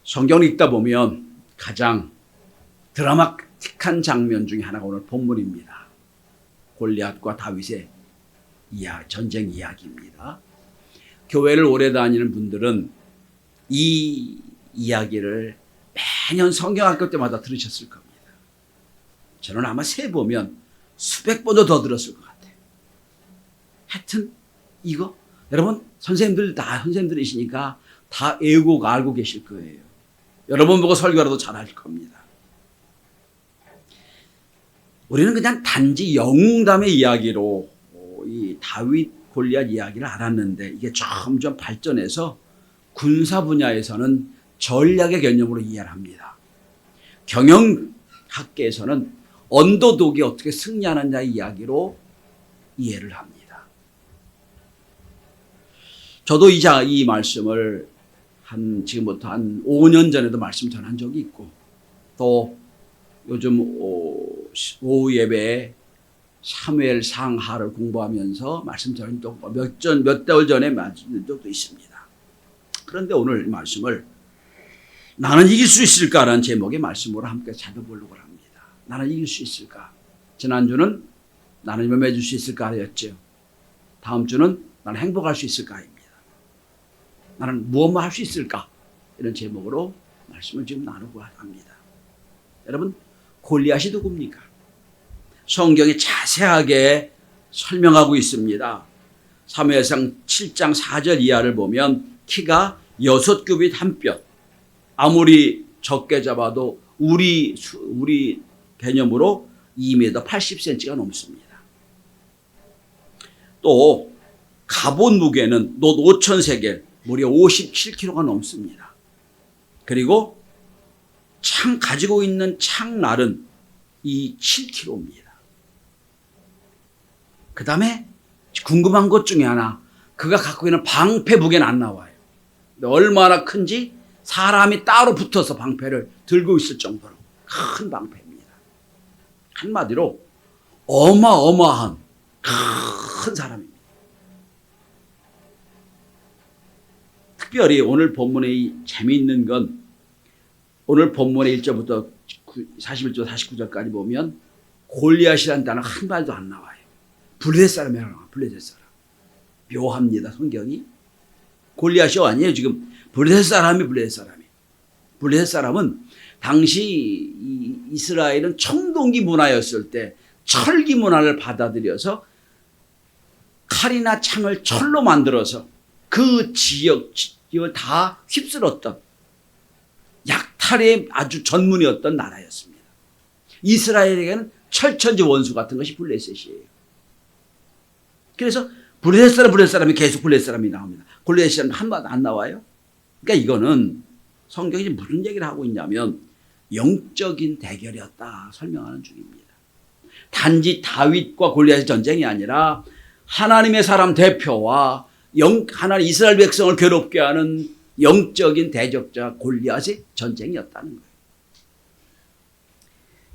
성경을 읽다 보면 가장 드라마틱한 장면 중에 하나가 오늘 본문입니다. 골리앗과 다윗의 전쟁 이야기입니다. 교회를 오래 다니는 분들은 이 이야기를 매년 성경학교 때마다 들으셨을 겁니다. 저는 아마 세보면 수백 번도 더 들었을 것 같아요. 하여튼 이거 여러분 선생님들 다 선생님들이시니까 다 외우고 알고 계실 거예요. 여러분 보고 설교라도 잘할 겁니다. 우리는 그냥 단지 영웅담의 이야기로 이 다윗 골리앗 이야기를 알았는데 이게 점점 발전해서 군사 분야에서는 전략의 개념으로 이해를 합니다. 경영학계에서는 언더독이 어떻게 승리하느냐의 이야기로 이해를 합니다. 저도 이 말씀을 지금부터 한 5년 전에도 말씀 전한 적이 있고 또 요즘 오후 예배에 사무엘 상하를 공부하면서 말씀 전한 적도 몇 달 전에 말씀드린 적도 있습니다. 그런데 오늘 말씀을 나는 이길 수 있을까라는 제목의 말씀으로 함께 찾아보려고 합니다. 나는 이길 수 있을까? 지난주는 나는 맺을 수 있을까였죠. 다음 주는 나는 행복할 수 있을까입니다. 나는 무엇만 할 수 있을까? 이런 제목으로 말씀을 지금 나누고 합니다. 여러분, 골리앗이 누굽니까? 성경이 자세하게 설명하고 있습니다. 사무엘상 7장 4절 이하를 보면 키가 6규빗 1뼘, 아무리 적게 잡아도 우리 개념으로 2m 80cm가 넘습니다. 또 갑옷 무게는 놋 5,000세겔, 무려 57kg가 넘습니다. 그리고 가지고 있는 창날은 이 7kg입니다. 그 다음에 궁금한 것 중에 하나, 그가 갖고 있는 방패 무게는 안 나와요. 얼마나 큰지 사람이 따로 붙어서 방패를 들고 있을 정도로 큰 방패입니다. 한마디로 어마어마한 큰 사람입니다. 특별히 오늘 본문의 재미있는 건 오늘 본문의 1절부터 41절 49절까지 보면 골리앗이라는 단어 한 발도 안 나와요. 블레셋 사람이라고 나와요. 블레셋 사람. 묘합니다. 성경이. 골리앗이 아니에요. 지금 블레셋 사람이 블레셋 사람은 당시 이스라엘은 청동기 문화였을 때 철기 문화를 받아들여서 칼이나 창을 철로 만들어서 그 지역을 다 휩쓸었던 약탈의 아주 전문이었던 나라였습니다. 이스라엘에게는 철천지 원수 같은 것이 블레셋이에요. 그래서 블레셋 사람이 계속 블레셋 사람이 나옵니다. 골리앗이 한 번 안 나와요. 그러니까 이거는 성경이 무슨 얘기를 하고 있냐면 영적인 대결이었다 설명하는 중입니다. 단지 다윗과 골리앗의 전쟁이 아니라 하나님의 사람 대표와 하나님 이스라엘 백성을 괴롭게 하는 영적인 대적자 골리앗의 전쟁이었다는 거예요.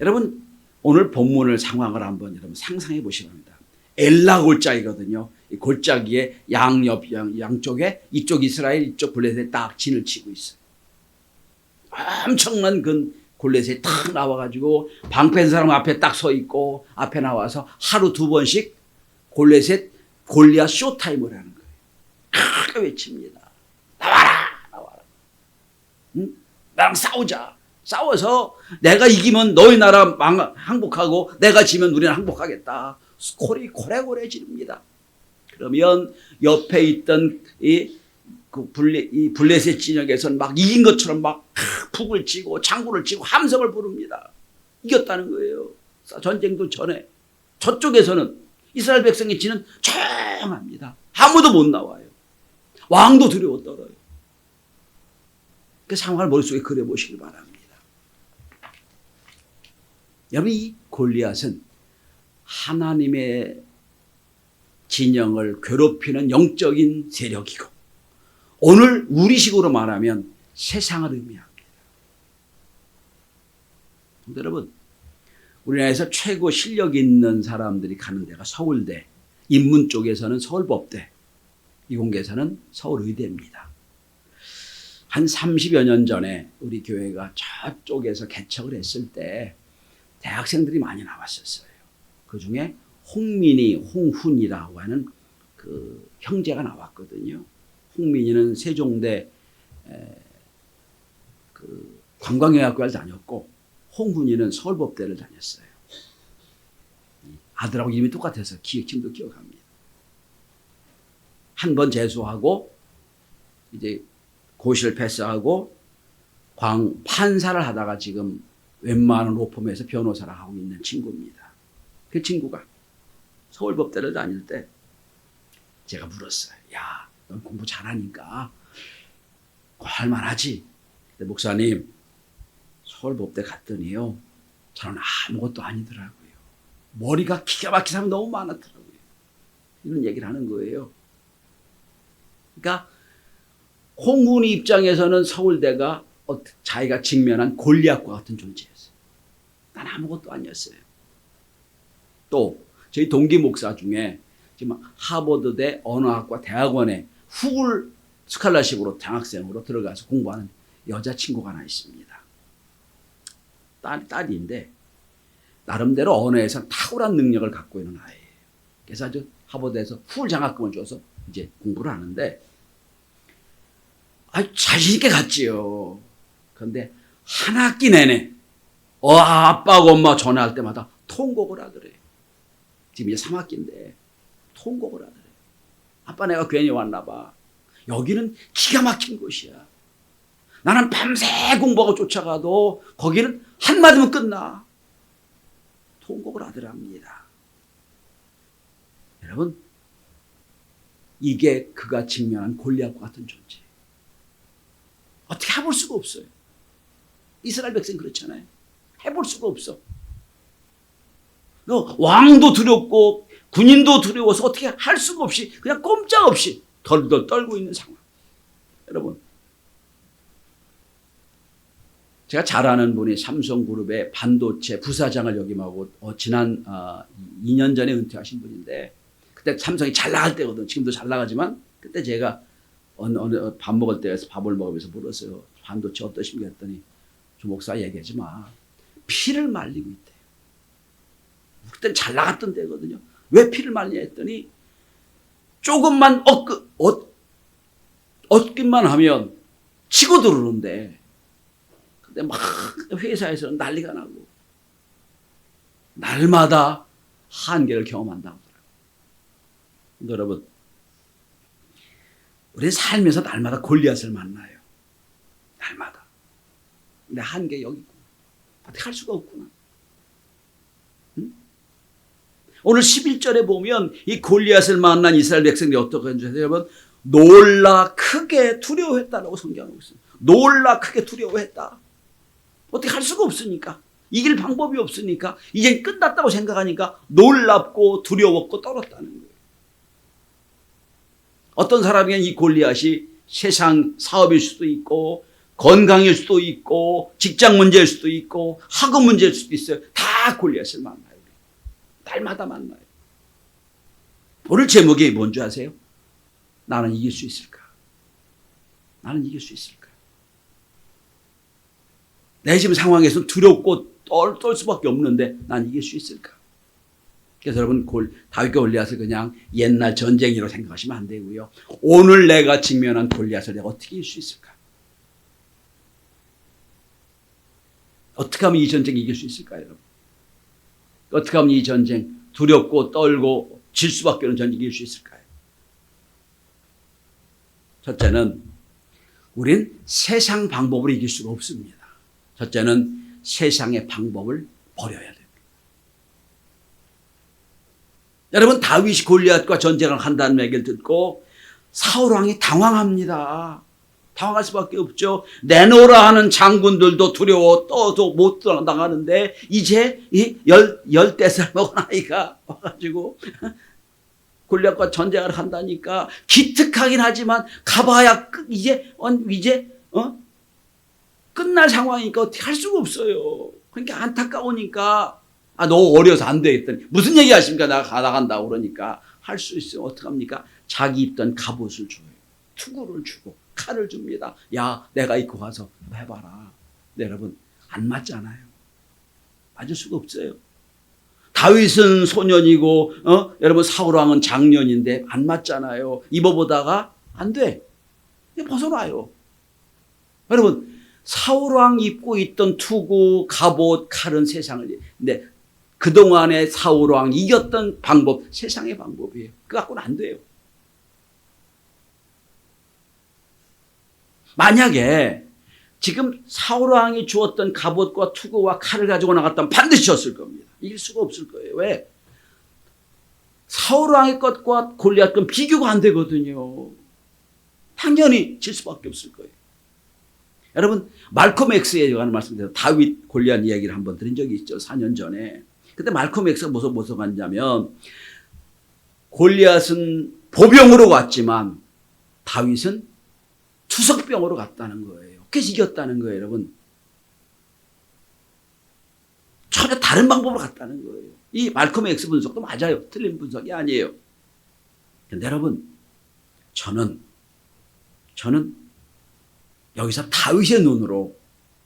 여러분 오늘 본문을 상황을 한번 여러분 상상해 보시기 바랍니다. 엘라 골짜기거든요. 이 골짜기의 양쪽에 이쪽 이스라엘 이쪽 블레셋에 딱 진을 치고 있어요. 엄청난 그 골리앗이 딱 나와가지고 방패 사람 앞에 딱 서 있고 앞에 나와서 하루 2번씩 골리앗 쇼타임을 하는 거예요. 크게 외칩니다. 나와라. 응? 나랑 싸우자. 싸워서 내가 이기면 너희 나라 항복하고 내가 지면 우리는 항복하겠다. 콜이 고래고래 지릅니다. 그러면 옆에 있던 이 블레셋 진영에서는 막 이긴 것처럼 막 북을 치고 장구를 치고 함성을 부릅니다. 이겼다는 거예요. 전쟁도 전에. 저쪽에서는 이스라엘 백성이 지는 조용합니다. 아무도 못 나와요. 왕도 두려워 떨어요. 그 상황을 머릿속에 그려보시길 바랍니다. 여러분 이 골리앗은 하나님의 진영을 괴롭히는 영적인 세력이고 오늘 우리식으로 말하면 세상을 의미합니다. 여러분 우리나라에서 최고 실력 있는 사람들이 가는 데가 서울대, 인문 쪽에서는 서울법대, 이공계에서는 서울의대입니다. 한 30여 년 전에 우리 교회가 저쪽에서 개척을 했을 때 대학생들이 많이 나왔었어요. 그 중에 홍민이, 홍훈이라고 하는 그 형제가 나왔거든요. 홍민이는 세종대 그 관광여학과를 다녔고 홍훈이는 서울법대를 다녔어요. 아들하고 이름이 똑같아서 지금도 기억합니다. 한 번 재수하고 이제 고시를 패스하고 판사를 하다가 지금 웬만한 로펌에서 변호사를 하고 있는 친구입니다. 그 친구가 서울법대를 다닐 때 제가 물었어요. 야, 넌 공부 잘하니까 할만하지? 근데 목사님, 서울법대 갔더니요, 저는 아무것도 아니더라고요. 머리가 기가 막힌 사람이 너무 많았더라고요. 이런 얘기를 하는 거예요. 그러니까 홍훈이 입장에서는 서울대가 자기가 직면한 골리앗과 같은 존재였어요. 난 아무것도 아니었어요. 또 저희 동기 목사 중에 지금 하버드대 언어학과 대학원에 후불 스칼라십으로 장학생으로 들어가서 공부하는 여자친구가 하나 있습니다. 딸인데 나름대로 언어에서 탁월한 능력을 갖고 있는 아이예요. 그래서 아주 하버드에서 풀 장학금을 줘서 이제 공부를 하는데 아주 자신 있게 갔지요. 그런데 한 학기 내내 아빠하고 엄마 전화할 때마다 통곡을 하더래요. 지금 이제 3학기인데 통곡을 하더래요. 아빠 내가 괜히 왔나 봐. 여기는 기가 막힌 곳이야. 나는 밤새 공부하고 쫓아가도 거기는 한마디면 끝나. 통곡을 하더랍니다. 여러분, 이게 그가 직면한 골리앗과 같은 존재. 어떻게 해볼 수가 없어요. 이스라엘 백성 그렇잖아요. 해볼 수가 없어. 왕도 두렵고 군인도 두려워서 어떻게 할 수가 없이 그냥 꼼짝없이 덜덜 떨고 있는 상황. 여러분, 제가 잘 아는 분이 삼성그룹의 반도체 부사장을 역임하고 지난 2년 전에 은퇴하신 분인데 그때 삼성이 잘 나갈 때거든. 지금도 잘 나가지만 그때 제가 어느 밥 먹을 때에서 밥을 먹으면서 물었어요. 반도체 어떠십니까? 했더니 조 목사 얘기하지 마. 피를 말리고 있대요. 그때는 잘 나갔던 때거든요. 왜 피를 말리냐 했더니 조금만 얻기만 하면 치고 들어오는데 근데 막 회사에서는 난리가 나고 날마다 한계를 경험한다고 하더라고요. 여러분, 우리는 살면서 날마다 골리앗을 만나요. 날마다. 근데 한계 여기 있고 어떻게 할 수가 없구나. 응? 오늘 11절에 보면 이 골리앗을 만난 이스라엘 백성들이 어떻게 했는지 여러분, 놀라 크게 두려워했다라고 성경하고 있어요. 놀라 크게 두려워했다. 어떻게 할 수가 없으니까. 이길 방법이 없으니까. 이제 끝났다고 생각하니까 놀랍고 두려웠고 떨었다는 거예요. 어떤 사람에게는 이 골리앗이 세상 사업일 수도 있고 건강일 수도 있고 직장 문제일 수도 있고 학업 문제일 수도 있어요. 다 골리앗을 만나요. 날마다 만나요. 오늘 제목이 뭔지 아세요? 나는 이길 수 있을까? 나는 이길 수 있을까? 내 지금 상황에서 두렵고 떨 수밖에 없는데 난 이길 수 있을까? 그래서 여러분 다윗과 골리앗을 그냥 옛날 전쟁이라고 생각하시면 안 되고요. 오늘 내가 직면한 골리앗을 내가 어떻게 이길 수 있을까? 어떻게 하면 이 전쟁 이길 수 있을까요? 여러분? 어떻게 하면 이 전쟁 두렵고 떨고 질 수밖에 없는 전쟁 이길 수 있을까요? 첫째는 우린 세상 방법으로 이길 수가 없습니다. 첫째는 세상의 방법을 버려야 됩니다. 여러분, 다윗이 골리앗과 전쟁을 한다는 얘기를 듣고 사울 왕이 당황합니다. 당황할 수밖에 없죠. 내놓으라 하는 장군들도 두려워 떠도 못 나가는데 이제 이 14살 먹은 아이가 와가지고 골리앗과 전쟁을 한다니까 기특하긴 하지만 가봐야 이제 끝날 상황이니까 어떻게 할 수가 없어요. 그러니까 안타까우니까 너 어려서 안 돼 했더니 무슨 얘기 하십니까? 나간다고 그러니까 할 수 있어요. 어떡합니까? 자기 입던 갑옷을 줘요. 투구를 주고 칼을 줍니다. 야, 내가 입고 가서 해봐라. 네, 여러분, 안 맞잖아요. 맞을 수가 없어요. 다윗은 소년이고, 여러분, 사울왕은 장년인데 안 맞잖아요. 입어보다가 안 돼. 벗어놔요. 여러분, 사울왕 입고 있던 투구, 갑옷, 칼은 세상을, 근데 그동안에 사울왕 이겼던 방법, 세상의 방법이에요. 그거 갖고는 안 돼요. 만약에 지금 사울왕이 주었던 갑옷과 투구와 칼을 가지고 나갔다면 반드시 졌을 겁니다. 이길 수가 없을 거예요. 왜? 사울왕의 것과 골리앗 건 비교가 안 되거든요. 당연히 질 수밖에 없을 거예요. 여러분, 말콤 X에 관한 말씀드려서 다윗 골리앗 이야기를 한번 드린 적이 있죠. 4년 전에. 그때 말콤 X가 무슨 갔냐면 골리앗은 보병으로 갔지만 다윗은 투석병으로 갔다는 거예요. 그래서 이겼다는 거예요, 여러분. 전혀 다른 방법으로 갔다는 거예요. 이 말콤 X 분석도 맞아요. 틀린 분석이 아니에요. 근데 여러분, 저는 여기서 다윗의 눈으로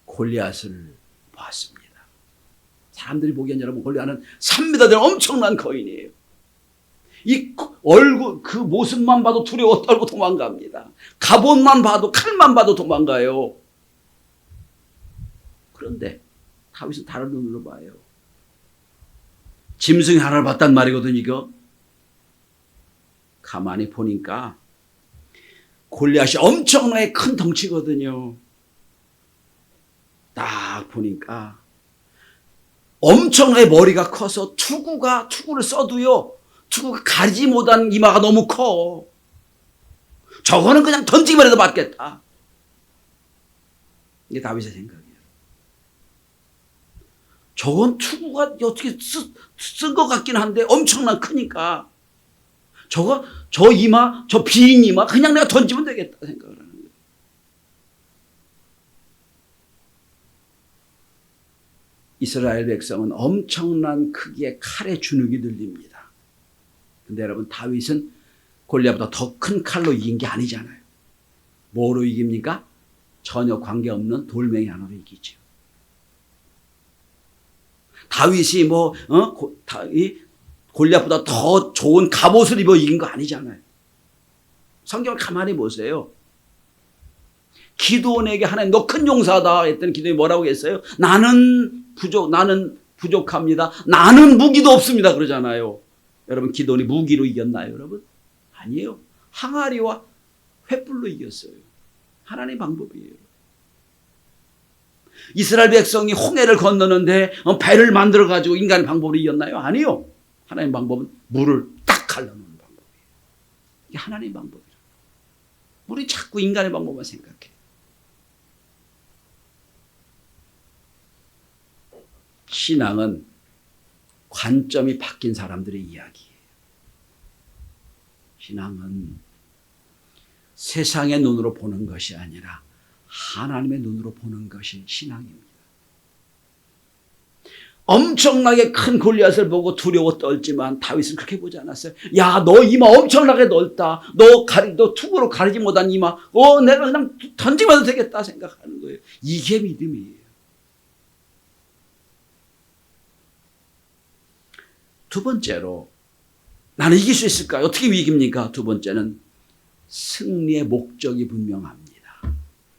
골리앗을 보았습니다. 사람들이 보기엔 여러분, 골리앗은 3m 되는 엄청난 거인이에요. 이 얼굴, 그 모습만 봐도 두려워 떨고 도망갑니다. 갑옷만 봐도, 칼만 봐도 도망가요. 그런데 다윗은 다른 눈으로 봐요. 짐승이 하나를 봤단 말이거든요, 이거. 가만히 보니까 골리앗이 엄청나게 큰 덩치거든요. 딱 보니까 엄청나게 머리가 커서 투구를 써도요, 투구가 가리지 못한 이마가 너무 커. 저거는 그냥 던지기만 해도 맞겠다. 이게 다윗의 생각이에요. 저건 투구가 어떻게 쓴 것 같긴 한데 엄청난 크니까 저 이마, 저 빈 이마 그냥 내가 던지면 되겠다 생각을 하는 거예요. 이스라엘 백성은 엄청난 크기의 칼에 주눅이 들립니다. 근데 여러분, 다윗은 골리앗보다 더 큰 칼로 이긴 게 아니잖아요. 뭐로 이깁니까? 전혀 관계없는 돌멩이 하나로 이기죠. 다윗이 골리앗보다 더 좋은 갑옷을 입어 이긴 거 아니잖아요. 성경을 가만히 보세요. 기드온에게 하나님 너 큰 용사다 했더니 기드온이 뭐라고 했어요? 나는 부족합니다. 나는 무기도 없습니다. 그러잖아요. 여러분, 기드온이 무기로 이겼나요, 여러분? 아니에요. 항아리와 횃불로 이겼어요. 하나님의 방법이에요. 이스라엘 백성이 홍해를 건너는데 배를 만들어가지고 인간의 방법으로 이겼나요? 아니요. 하나님의 방법은 물을 딱 갈라놓는 방법이에요. 이게 하나님의 방법이에요. 우리 자꾸 인간의 방법만 생각해. 신앙은 관점이 바뀐 사람들의 이야기예요. 신앙은 세상의 눈으로 보는 것이 아니라 하나님의 눈으로 보는 것이 신앙입니다. 엄청나게 큰 골리앗을 보고 두려워 떨지만 다윗은 그렇게 보지 않았어요. 야, 너 이마 엄청나게 넓다. 너 투구로 가리지 못한 이마. 내가 그냥 던지면 해도 되겠다 생각하는 거예요. 이게 믿음이에요. 두 번째로, 나는 이길 수 있을까요? 어떻게 이깁니까? 두 번째는 승리의 목적이 분명합니다.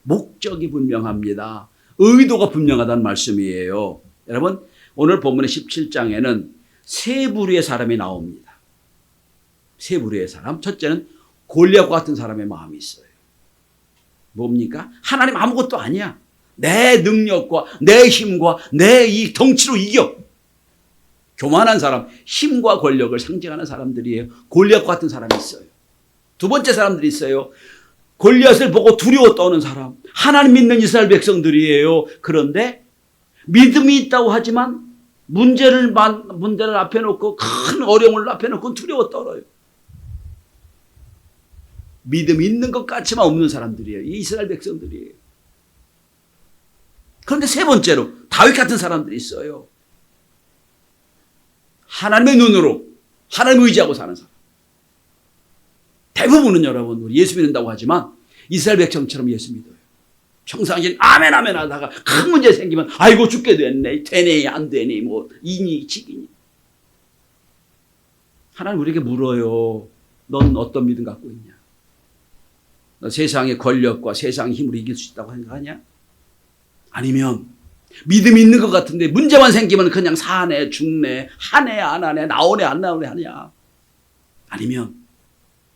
목적이 분명합니다. 의도가 분명하다는 말씀이에요. 여러분, 오늘 본문의 17장에는 세 부류의 사람이 나옵니다. 세 부류의 사람. 첫째는 골리앗과 같은 사람의 마음이 있어요. 뭡니까? 하나님 아무것도 아니야. 내 능력과 내 힘과 내 이 덩치로 이겨. 교만한 사람, 힘과 권력을 상징하는 사람들이에요. 골리앗과 같은 사람이 있어요. 두 번째 사람들이 있어요. 골리앗을 보고 두려워 떠는 사람. 하나님 믿는 이스라엘 백성들이에요. 그런데 믿음이 있다고 하지만 문제를 앞에 놓고, 큰 어려움을 앞에 놓고 두려워 떨어요. 믿음이 있는 것 같지만 없는 사람들이에요. 이 이스라엘 백성들이에요. 그런데 세 번째로 다윗 같은 사람들이 있어요. 하나님의 눈으로 하나님을 의지하고 사는 사람. 대부분은 여러분, 우리 예수 믿는다고 하지만 이스라엘 백성처럼 예수 믿어요. 평상시엔 아멘 아멘 하다가 큰 문제 생기면 아이고 죽게 됐네, 되네, 안 되니, 뭐 이니 지기니. 하나님 우리에게 물어요. 넌 어떤 믿음 갖고 있냐? 너 세상의 권력과 세상의 힘으로 이길 수 있다고 생각하냐? 아니면 믿음이 있는 것 같은데 문제만 생기면 그냥 사네, 죽네, 하네, 안 하네, 나오네, 안 나오네 하냐? 아니면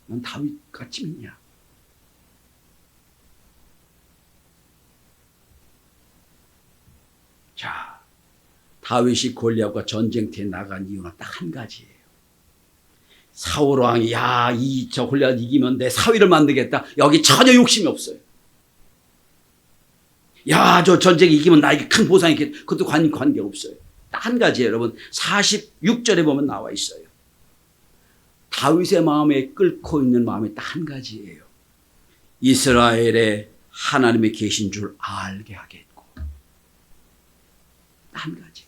넌 다윗 같이 믿냐? 자, 다윗이 골리앗과 전쟁터에 나간 이유는 딱 한 가지예요. 사울 왕이 저 골리앗 이기면 내 사위를 만들겠다. 여기 전혀 욕심이 없어요. 저 전쟁에 이기면 나에게 큰 보상이 있겠다. 그것도 관계 없어요. 딱 한 가지예요, 여러분. 46절에 보면 나와 있어요. 다윗의 마음에 끓고 있는 마음이 딱 한 가지예요. 이스라엘에 하나님이 계신 줄 알게 하겠고. 한 가지.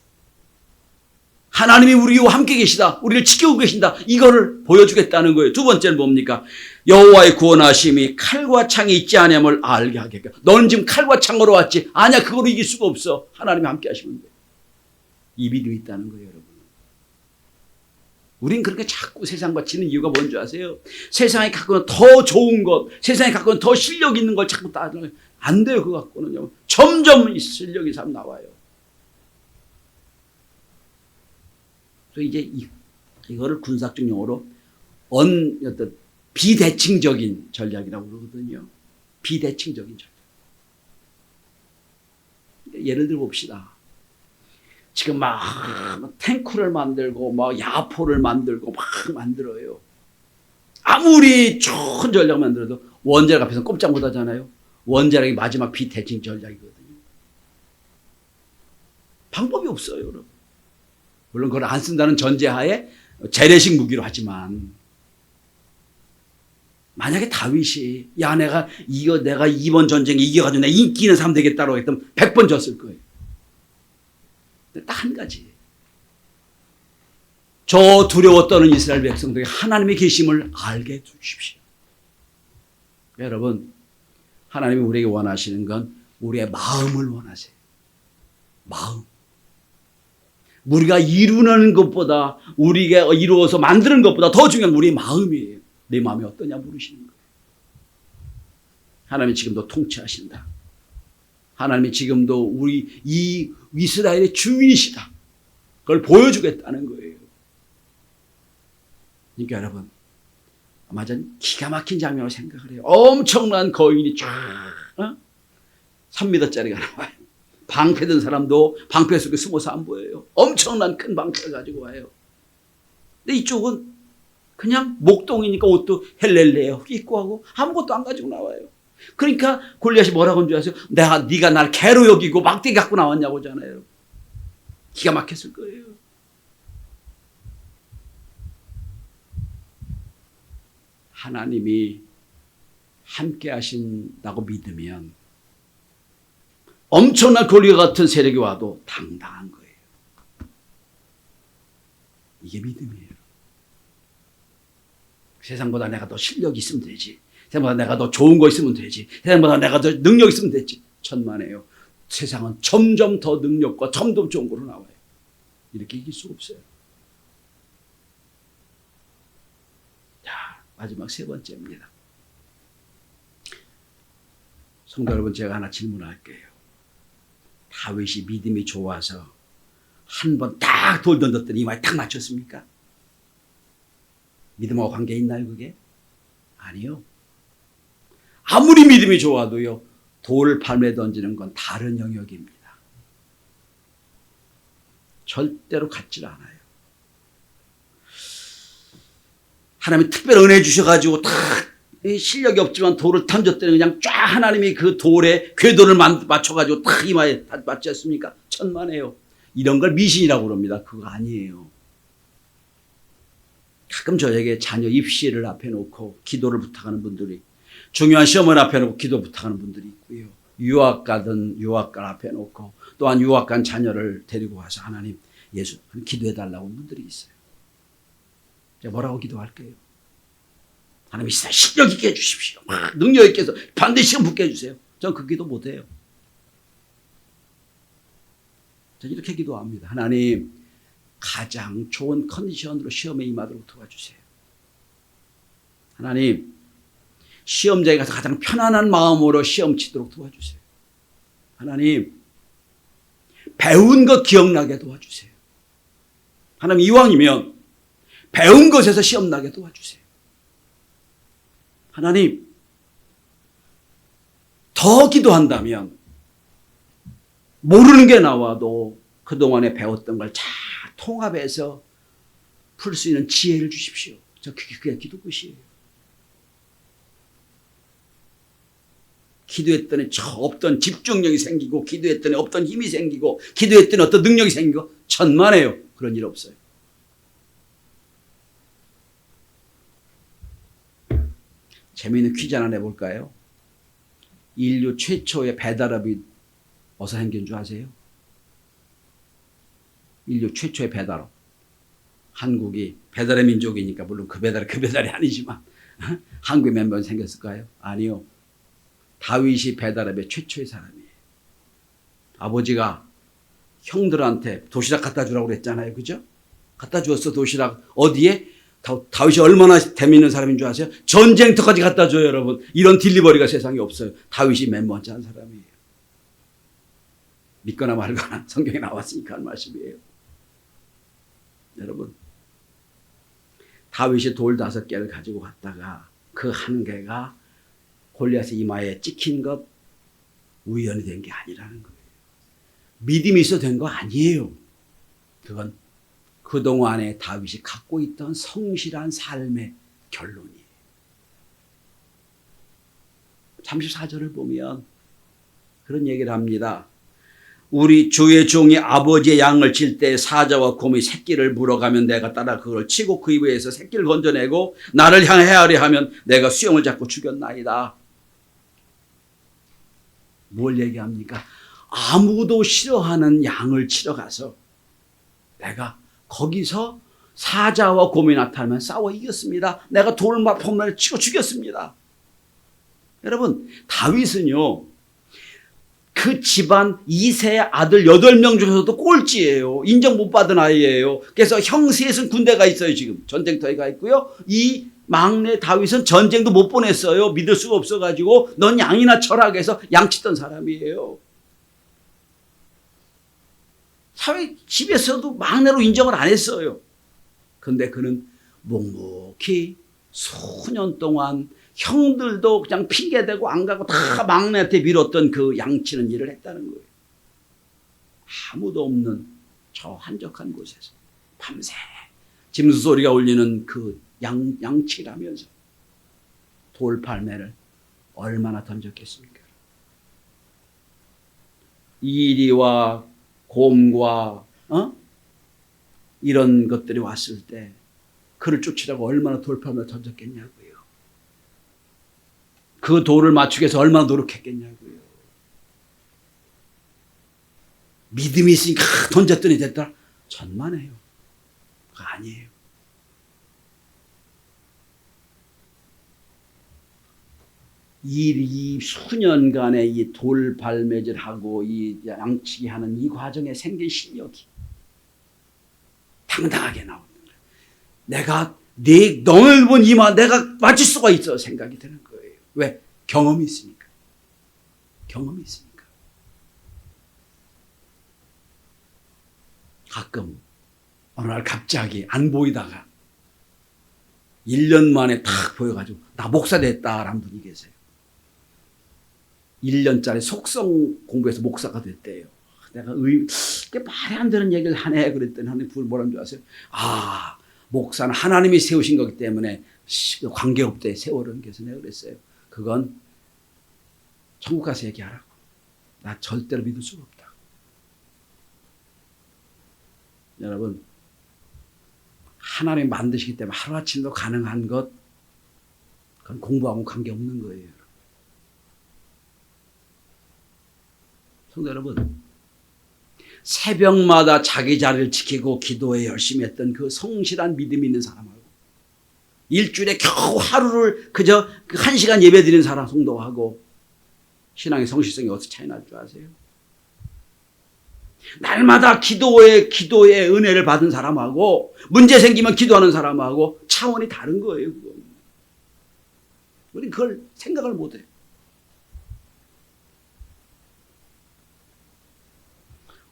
하나님이 우리와 함께 계시다. 우리를 지키고 계신다. 이거를 보여주겠다는 거예요. 두 번째는 뭡니까? 여호와의 구원하심이 칼과 창이 있지 않음을 알게 하겠고. 너는 지금 칼과 창으로 왔지. 아니야, 그거로 이길 수가 없어. 하나님이 함께 하시면 돼. 이 믿음이 있다는 거예요, 여러분. 우린 그렇게 자꾸 세상과 치는 이유가 뭔지 아세요? 세상에 갖고는 더 좋은 것, 세상에 갖고는 더 실력 있는 걸 자꾸 따르는 거예요. 안 돼요, 그거 갖고는요. 점점 실력이 참 나와요. 이제 이거를 군사적 용어로 어떤 비대칭적인 전략이라고 그러거든요. 비대칭적인 전략. 예를 들어 봅시다. 지금 막 탱크를 만들고 막 야포를 만들고 막 만들어요. 아무리 좋은 전략 만들어도 원자력 앞에서 꼼짝 못 하잖아요. 원자력이 마지막 비대칭 전략이거든요. 방법이 없어요, 여러분. 물론 그걸 안 쓴다는 전제하에 재래식 무기로 하지만, 만약에 다윗이 내가 이번 전쟁에 이겨가지고 내가 인기 있는 사람 되겠다고 했다면 100번 졌을 거예요. 딱 한 가지. 저 두려워 떠는 이스라엘 백성들이 하나님의 계심을 알게 해 주십시오. 여러분, 하나님이 우리에게 원하시는 건 우리의 마음을 원하세요. 마음. 우리가 이루는 것보다, 우리가 이루어서 만드는 것보다 더 중요한 우리의 마음이에요. 내 마음이 어떠냐 물으시는 거예요. 하나님이 지금도 통치하신다. 하나님이 지금도 우리 이 이스라엘의 주인이시다. 그걸 보여주겠다는 거예요. 그러니까 여러분, 아마 전 기가 막힌 장면을 생각을 해요. 엄청난 거인이 쫙 3m짜리가 나와요. 방패 든 사람도 방패 속에 숨어서 안 보여요. 엄청난 큰 방패를 가지고 와요. 근데 이쪽은 그냥 목동이니까 옷도 헬렐레요 입고 하고 아무것도 안 가지고 나와요. 그러니까 골리앗이 뭐라고 한 줄 아세요? 네가 날 개로 여기고 막대기 갖고 나왔냐고 하잖아요. 기가 막혔을 거예요. 하나님이 함께 하신다고 믿으면 엄청난 골리앗 같은 세력이 와도 당당한 거예요. 이게 믿음이에요. 세상보다 내가 더 실력이 있으면 되지. 세상보다 내가 더 좋은 거 있으면 되지. 세상보다 내가 더 능력 있으면 되지. 천만에요. 세상은 점점 더 능력과 점점 좋은 거로 나와요. 이렇게 이길 수가 없어요. 자, 마지막 세 번째입니다. 성도 여러분, 제가 하나 질문할게요. 다윗이 믿음이 좋아서 한 번 딱 돌 던졌더니 이마에 딱 맞췄습니까? 믿음하고 관계 있나요, 그게? 아니요. 아무리 믿음이 좋아도요, 돌 발에 던지는 건 다른 영역입니다. 절대로 같질 않아요. 하나님이 특별히 은혜 주셔가지고 딱 실력이 없지만 돌을 던졌더니 그냥 쫙 하나님이 그 돌에 궤도를 맞춰가지고 딱 이마에 맞지 않습니까? 천만에요. 이런 걸 미신이라고 그럽니다. 그거 아니에요. 가끔 저에게 자녀 입시를 앞에 놓고 기도를 부탁하는 분들이, 중요한 시험을 앞에 놓고 기도 부탁하는 분들이 있고요. 유학가든 유학가 앞에 놓고 또한 유학간 자녀를 데리고 와서 하나님 예수 기도해 달라고 하는 분들이 있어요. 제가 뭐라고 기도할게요? 하나님 시사 실력 있게 해주십시오. 막 능력 있게 해서 반드시 시험 붙게 해주세요. 저는 그 기도 못해요. 저는 이렇게 기도합니다. 하나님 가장 좋은 컨디션으로 시험에 임하도록 도와주세요. 하나님 시험장에 가서 가장 편안한 마음으로 시험 치도록 도와주세요. 하나님 배운 것 기억나게 도와주세요. 하나님 이왕이면 배운 것에서 시험 나게 도와주세요. 하나님 더 기도한다면 모르는 게 나와도 그동안에 배웠던 걸 잘 통합해서 풀 수 있는 지혜를 주십시오. 저 그게 기도 끝이에요. 기도했더니 없던 집중력이 생기고 기도했더니 없던 힘이 생기고 기도했더니 어떤 능력이 생기고 천만에요. 그런 일 없어요. 재미있는 퀴즈 하나 내볼까요? 인류 최초의 배달업이 어디서 생긴 줄 아세요? 인류 최초의 배달업. 한국이 배달의 민족이니까 물론 그 배달이 아니지만 한국에 몇 번 생겼을까요? 아니요. 다윗이 배달업의 최초의 사람이에요. 아버지가 형들한테 도시락 갖다 주라고 그랬잖아요. 그죠? 갖다 주었어 도시락. 어디에? 다윗이 얼마나 재미있는 사람인 줄 아세요? 전쟁터까지 갖다 줘요 여러분. 이런 딜리버리가 세상에 없어요. 다윗이 맨 먼저 한 사람이에요. 믿거나 말거나 성경에 나왔으니까 한 말씀이에요. 여러분 다윗이 돌 5개를 가지고 갔다가 그 한 개가 골리앗의 이마에 찍힌 것 우연히 된 게 아니라는 거예요. 믿음이 있어 된 거 아니에요. 그건 그동안에 다윗이 갖고 있던 성실한 삶의 결론이에요. 34절을 보면 그런 얘기를 합니다. 우리 주의 종이 아버지의 양을 칠 때 사자와 곰이 새끼를 물어가면 내가 따라 그걸 치고 그 입에서 새끼를 건져내고 나를 향해 헤아려 하면 내가 수염을 잡고 죽였나이다. 뭘 얘기합니까? 아무도 싫어하는 양을 치러 가서 내가 거기서 사자와 곰이 나타나면 싸워 이겼습니다. 내가 돌포문을 치고 죽였습니다. 여러분 다윗은요 그 집안 2세 아들 8명 중에서도 꼴찌예요. 인정 못 받은 아이예요. 그래서 형 셋은 군대가 있어요. 지금 전쟁터에 가 있고요. 이 막내 다윗은 전쟁도 못 보냈어요. 믿을 수가 없어가지고 넌 양이나 쳐라 해서 양 치던 사람이에요. 사회 집에서도 막내로 인정을 안 했어요. 그런데 그는 묵묵히 수년 동안 형들도 그냥 핑계대고 안 가고 다 막내한테 밀었던 그 양치는 일을 했다는 거예요. 아무도 없는 저 한적한 곳에서 밤새 짐수 소리가 울리는 그 양치를 하면서 돌팔매를 얼마나 던졌겠습니까? 이리와 곰과 이런 것들이 왔을 때 그를 쫓으라고 얼마나 돌팔매를 던졌겠냐고요. 그 돌을 맞추기 위해서 얼마나 노력했겠냐고요. 믿음이 있으니까 던졌더니 됐다. 천만에요. 그거 아니에요. 이 수년간의 이 돌발매질하고 이 양치기 하는 이 과정에 생긴 실력이 당당하게 나오는 거예요. 내가 네 넓은 이마 내가 맞출 수가 있어 생각이 드는 거예요. 왜? 경험이 있으니까. 경험이 있으니까. 가끔 어느 날 갑자기 안 보이다가 1년 만에 탁 보여가지고 나 목사 됐다라는 분이 계세요. 1년짜리 속성 공부해서 목사가 됐대요. 내가 말이 안 되는 얘기를 하네 그랬더니 하나님 뭐라는 줄 아세요? 아 목사는 하나님이 세우신 거기 때문에 관계없대 세월은. 그래서 내가 그랬어요. 그건 천국 가서 얘기하라고. 나 절대로 믿을 수가 없다. 여러분 하나님이 만드시기 때문에 하루아침도 가능한 것 그건 공부하고 관계없는 거예요. 성도 여러분 새벽마다 자기 자리를 지키고 기도에 열심히 했던 그 성실한 믿음 있는 사람하고 일주일에 겨우 하루를 그저 그 1시간 예배 드리는 사람 성도하고 신앙의 성실성이 어떻게 차이 날 줄 아세요? 날마다 기도에 은혜를 받은 사람하고 문제 생기면 기도하는 사람하고 차원이 다른 거예요. 그건. 우리 그걸 생각을 못해요.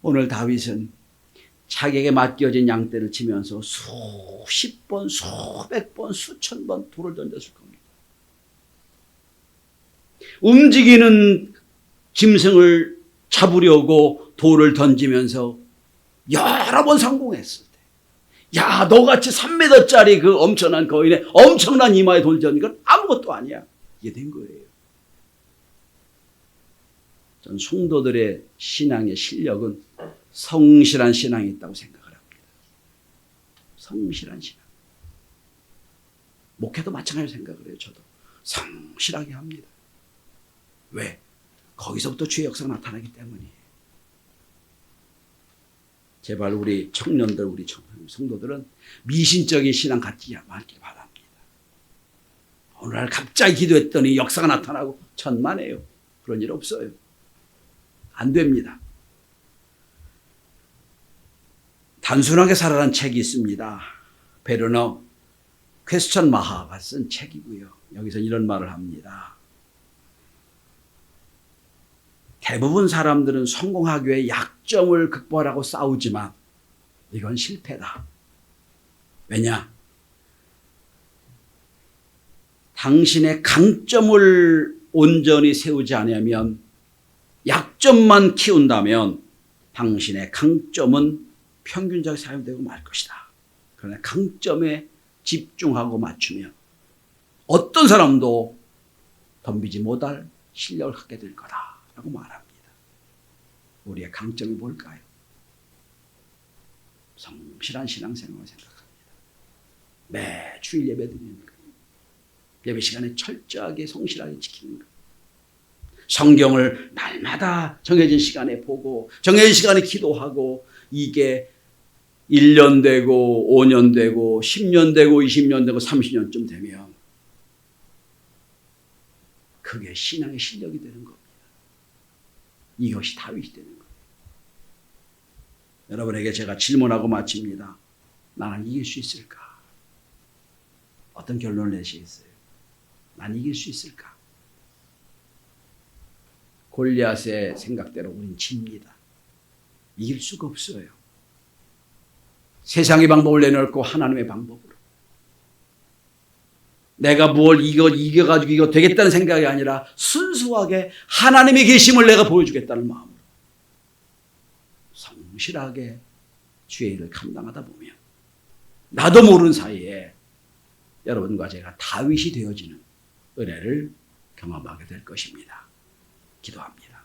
오늘 다윗은 자기에게 맡겨진 양떼를 치면서 수십 번, 수백 번, 수천 번 돌을 던졌을 겁니다. 움직이는 짐승을 잡으려고 돌을 던지면서 여러 번 성공했을 때, 야, 너같이 3m짜리 그 엄청난 거인의 엄청난 이마에 돌 던진 건 아무것도 아니야. 이게 된 거예요. 전 성도들의 신앙의 실력은 성실한 신앙이 있다고 생각을 합니다. 성실한 신앙. 목회도 마찬가지로 생각을 해요. 저도 성실하게 합니다. 왜? 거기서부터 주의 역사가 나타나기 때문이에요. 제발 우리 청년들, 우리 성도들은 미신적인 신앙 갖지 말길 바랍니다. 오늘날 갑자기 기도했더니 역사가 나타나고 천만에요. 그런 일 없어요. 안 됩니다. 단순하게 살아라는 책이 있습니다. 베르너 퀘스천 마하가 쓴 책이고요. 여기서 이런 말을 합니다. 대부분 사람들은 성공하기 위해 약점을 극복하라고 싸우지만 이건 실패다. 왜냐? 당신의 강점을 온전히 세우지 않으면 약점만 키운다면 당신의 강점은 평균적으로 사용되고 말 것이다. 그러나 강점에 집중하고 맞추면 어떤 사람도 덤비지 못할 실력을 갖게 될 거다라고 말합니다. 우리의 강점이 뭘까요? 성실한 신앙생활을 생각합니다. 매주일 예배 드리는 것, 예배 시간에 철저하게 성실하게 지키는 것, 성경을 날마다 정해진 시간에 보고 정해진 시간에 기도하고, 이게 1년 되고 5년 되고 10년 되고 20년 되고 30년쯤 되면 그게 신앙의 실력이 되는 겁니다. 이것이 다윗이 되는 거예요. 여러분에게 제가 질문하고 마칩니다. 나는 이길 수 있을까? 어떤 결론을 내시겠어요? 난 이길 수 있을까? 골리앗의 생각대로 우린 집니다. 이길 수가 없어요. 세상의 방법을 내놓고 하나님의 방법으로. 내가 뭘 이겨가지고 이거 되겠다는 생각이 아니라 순수하게 하나님의 계심을 내가 보여주겠다는 마음으로 성실하게 주의 일을 감당하다 보면 나도 모르는 사이에 여러분과 제가 다윗이 되어지는 은혜를 경험하게 될 것입니다. 기도합니다.